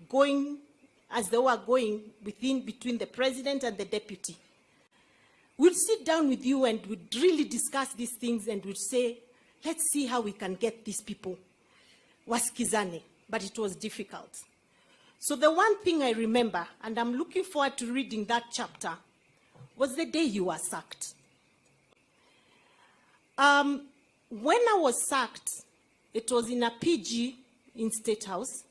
going as they were going between the president and the deputy. We'd sit down with you and we'd really discuss these things and we'd say, let's see how we can get these people wasikizane, but it was difficult. So the one thing I remember, and I'm looking forward to reading that chapter, was the day you were sacked. When I was sacked, it was in a PG in State House.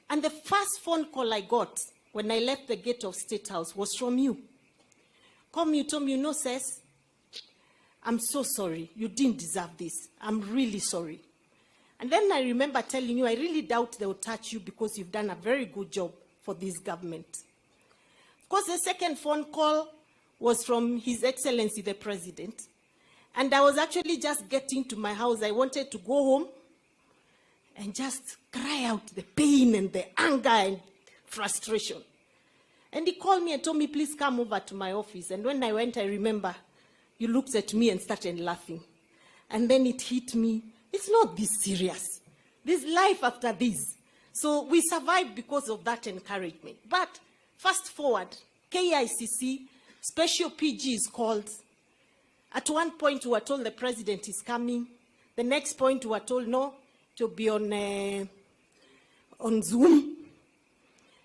And the first phone call I got when I left the gate of State House was from you. Come, you told me, no, sis, I'm so sorry. You didn't deserve this. I'm really sorry. And then I remember telling you, I really doubt they will touch you because you've done a very good job for this government. Of course, the second phone call was from His Excellency, the President. And I was actually just getting to my house. I wanted to go home and just cry out the pain and the anger and frustration. And he called me and told me, please come over to my office. And when I went, I remember you looked at me and started laughing. And then it hit me, it's not this serious. There's life after this. So we survived because of that encouragement. But fast forward, KICC, special PG is called. At one point, we were told the president is coming. The next point, we were told, no, to be on Zoom.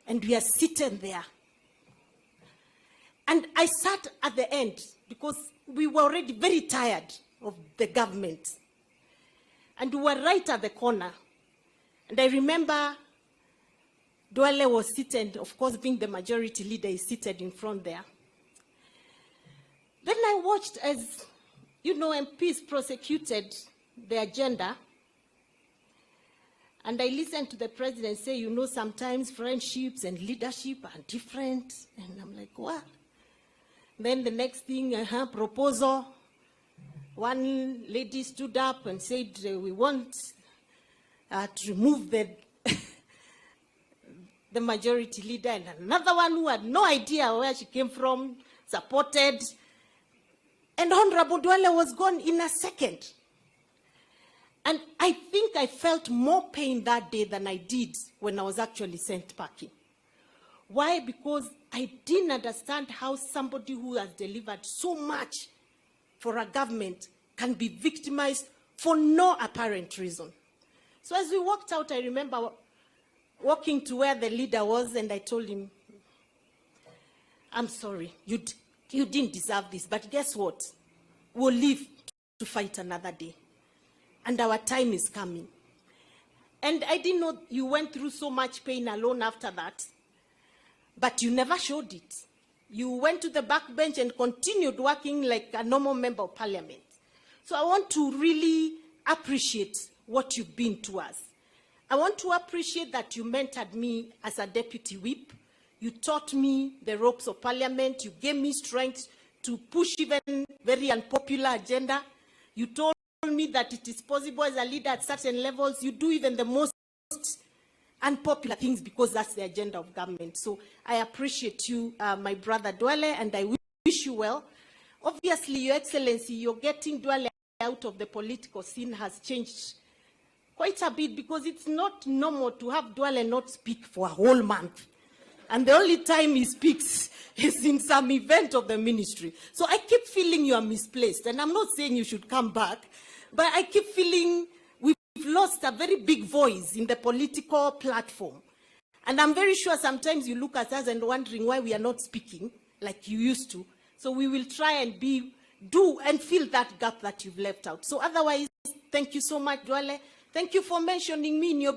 And we are sitting there. And I sat at the end because we were already very tired of the government. And we were right at the corner. And I remember Duale was seated, of course, being the majority leader, is seated in front there. Then I watched as, MPs prosecuted the agenda. And I listened to the president say, sometimes friendships and leadership are different. And I'm like, what? Then the next thing, proposal. One lady stood up and said, we want to remove the majority leader. And another one who had no idea where she came from, supported. And Honorable Duale was gone in a second. And I think I felt more pain that day than I did when I was actually sent packing. Why? Because I didn't understand how somebody who has delivered so much for a government can be victimized for no apparent reason. So as we walked out, I remember walking to where the leader was, and I told him, I'm sorry, you didn't deserve this, but guess what? We'll live to fight another day. And our time is coming. And I didn't know you went through so much pain alone after that, but you never showed it. You went to the backbench and continued working like a normal member of parliament. So I want to really appreciate what you've been to us. I want to appreciate that you mentored me as a deputy whip. You taught me the ropes of parliament. You gave me strength to push even very unpopular agenda. You told me that it is possible as a leader at certain levels. You do even the most unpopular things because that's the agenda of government. So I appreciate you, my brother Duale, and I wish you well. Obviously, Your Excellency, you're getting Duale out of the political scene has changed quite a bit because it's not normal to have Duale not speak for a whole month. And the only time he speaks is in some event of the ministry. So I keep feeling you are misplaced. And I'm not saying you should come back, but I keep feeling we've lost a very big voice in the political platform. And I'm very sure sometimes you look at us and wondering why we are not speaking like you used to. So we will try and do and fill that gap that you've left out. So otherwise, thank you so much, Duale. Thank you for mentioning me in your